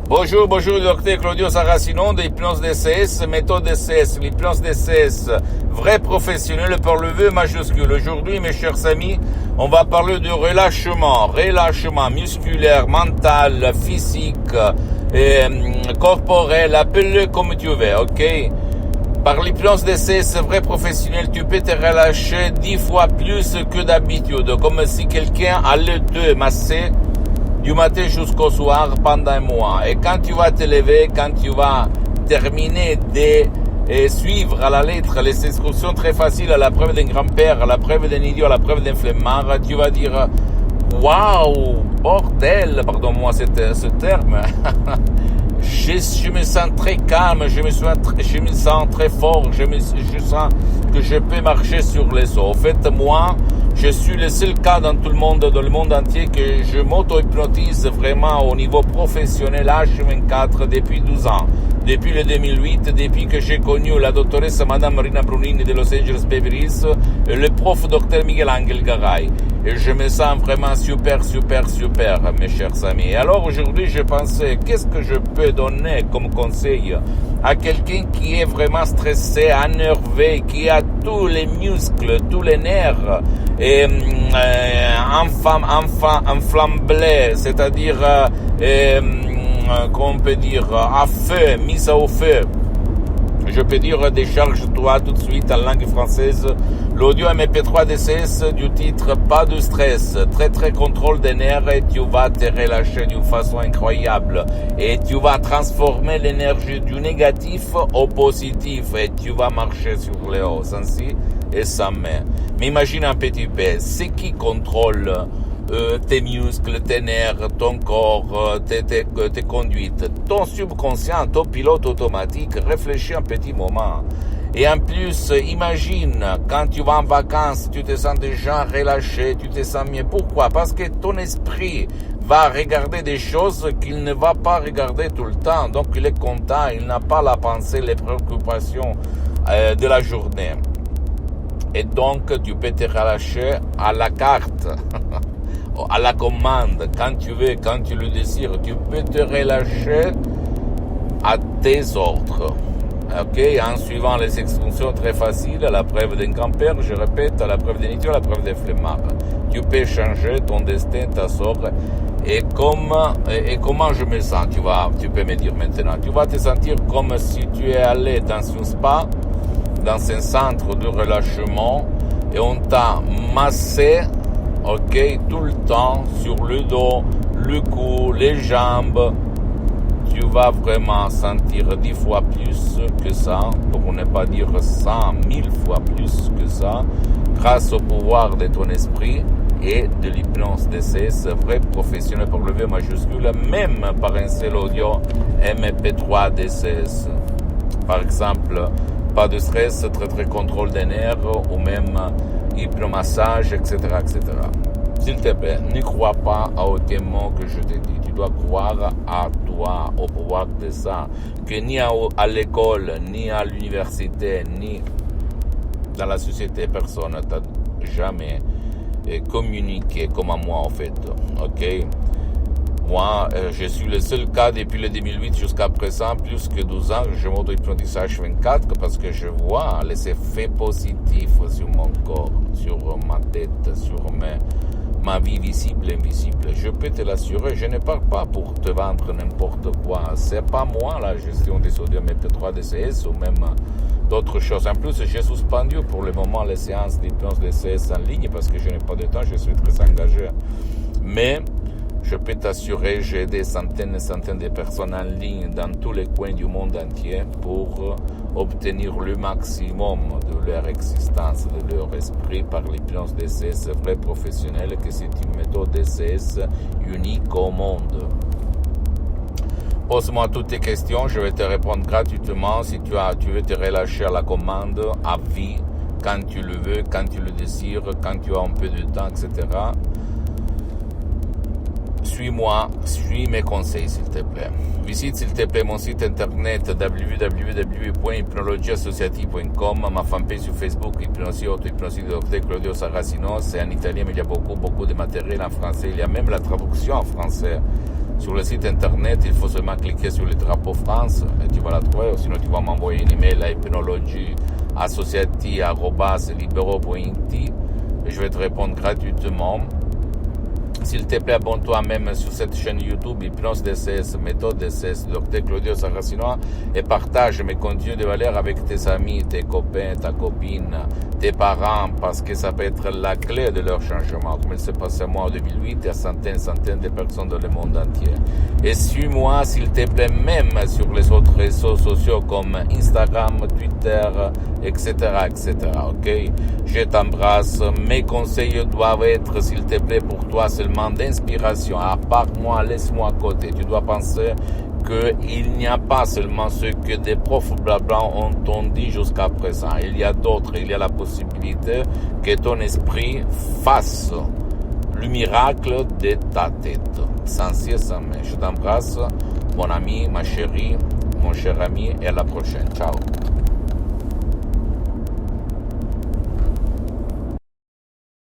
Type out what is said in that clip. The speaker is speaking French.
Bonjour, docteur Claudio Saracino de l'hypnose DCS, méthode DCS, l'hypnose DCS, vrai professionnel par le V majuscule. Aujourd'hui, mes chers amis, on va parler de relâchement musculaire, mental, physique, corporel, appelle-le comme tu veux, ok? Par l'hypnose DCS, vrai professionnel, tu peux te relâcher 10 fois plus que d'habitude, comme si quelqu'un allait te masser du matin jusqu'au soir pendant un mois. Et quand tu vas te lever, quand tu vas terminer de suivre à la lettre les instructions très faciles à la preuve d'un grand-père, à la preuve d'un idiot, à la preuve d'un flemmard, tu vas dire « Waouh, bordel !» Pardonne-moi ce terme. Je me sens très calme, je me sens très fort, je sens que je peux marcher sur les eaux. En fait, moi, je suis le seul cas dans tout le monde, dans le monde entier, que je m'auto-hypnotise vraiment au niveau professionnel H24 depuis 12 ans. Depuis le 2008, depuis que j'ai connu la doctoresse Madame Marina Brunini de Los Angeles Beverly Hills et le prof Dr Miguel Angel Garay. Et je me sens vraiment super, mes chers amis. Et alors aujourd'hui, je pensais, qu'est-ce que je peux donner comme conseil à quelqu'un qui est vraiment stressé, énervé, qui a tous les muscles, tous les nerfs et enflammés, c'est-à-dire qu'on peut dire à feu, mise au feu. Je peux dire décharge-toi tout de suite en langue française l'audio MP3 DCS du titre Pas de stress, très contrôle des nerfs et tu vas te relâcher d'une façon incroyable et tu vas transformer l'énergie du négatif au positif et tu vas marcher sur les hauts sans si et sans mais. Mais imagine un petit peu, ce qui contrôle tes muscles, tes nerfs, ton corps, tes conduites, ton subconscient, ton pilote automatique, réfléchis un petit moment. Et en plus, imagine, quand tu vas en vacances, tu te sens déjà relâché, tu te sens mieux. Pourquoi? Parce que ton esprit va regarder des choses qu'il ne va pas regarder tout le temps. Donc il est content, il n'a pas la pensée, les préoccupations de la journée. Et donc tu peux te relâcher à la carte. À la commande, quand tu veux, quand tu le désires, tu peux te relâcher à tes ordres. Ok, en suivant les instructions très faciles, à la preuve d'un grand-père, je répète, à la preuve d'un idiot, à la preuve d'un flemmard. Tu peux changer ton destin, ta sort. Et comment je me sens, tu peux me dire maintenant. Tu vas te sentir comme si tu es allé dans un spa, dans un centre de relâchement, et on t'a massé. Ok, tout le temps, sur le dos, le cou, les jambes, tu vas vraiment sentir 10 fois plus que ça, pour ne pas dire 100, 1000 fois plus que ça, grâce au pouvoir de ton esprit et de l'hypnose DCS, vrai professionnel pour le V majuscule, même par un seul audio MP3 DCS. Par exemple, pas de stress, très contrôle des nerfs, ou même hypnomassage, etc. S'il te plaît, ne crois pas à aucun mot que je te dis. Tu dois croire à toi, au pouvoir de ça. Que ni à l'école, ni à l'université, ni dans la société, personne ne t'a jamais communiqué comme à moi en fait. Ok? Moi, je suis le seul cas depuis le 2008 jusqu'à présent, plus que 12 ans, je m'auto-hypnotise H24 parce que je vois les effets positifs sur mon corps, sur ma tête, sur ma vie visible et invisible. Je peux te l'assurer, je ne parle pas pour te vendre n'importe quoi. C'est pas moi la gestion des audios MP3 DCS ou même d'autres choses. En plus, j'ai suspendu pour le moment les séances d'hypnose DCS en ligne parce que je n'ai pas de temps, je suis très engagé. Mais je peux t'assurer, j'ai des centaines et centaines de personnes en ligne dans tous les coins du monde entier pour obtenir le maximum de leur existence, de leur esprit par l'hypnose DCS vrai professionnel, que c'est une méthode DCS unique au monde. Pose-moi toutes tes questions, je vais te répondre gratuitement si tu veux te relâcher à la commande, à vie, quand tu le veux, quand tu le désires, quand tu as un peu de temps, etc. Suis-moi, suis mes conseils s'il te plaît. Visite s'il te plaît mon site internet www.hypnologieassociative.com, ma fanpage sur Facebook, Hypnosie, auto-hypnosie de Dr Claudio Saracino, c'est en italien mais il y a beaucoup de matériel en français, il y a même la traduction en français Sur le site internet, il faut seulement cliquer sur le drapeau France et tu vas la trouver. Ou sinon, tu vas m'envoyer une email à hypnologieassociati@libero.it et je vais te répondre gratuitement. S'il te plaît, abonne-toi même sur cette chaîne YouTube Hypnose DCS, méthode DCS, Dr Claudio Saracinois, et partage mes contenus de valeur avec tes amis, tes copains, ta copine, tes parents, parce que ça peut être la clé de leur changement, comme il s'est passé à moi en 2008 et à centaines de personnes dans le monde entier. Et suis-moi, s'il te plaît, même sur les autres réseaux sociaux comme Instagram, Twitter, etc., ok? Je t'embrasse. Mes conseils doivent être, s'il te plaît, pour toi seulement d'inspiration. À part moi, laisse-moi à côté. Tu dois penser qu'il n'y a pas seulement ce que des profs blabla ont dit jusqu'à présent. Il y a d'autres. Il y a la possibilité que ton esprit fasse le miracle de ta tête. Sans cesse, sans mais. Je t'embrasse, mon ami, ma chérie, mon cher ami, et à la prochaine. Ciao.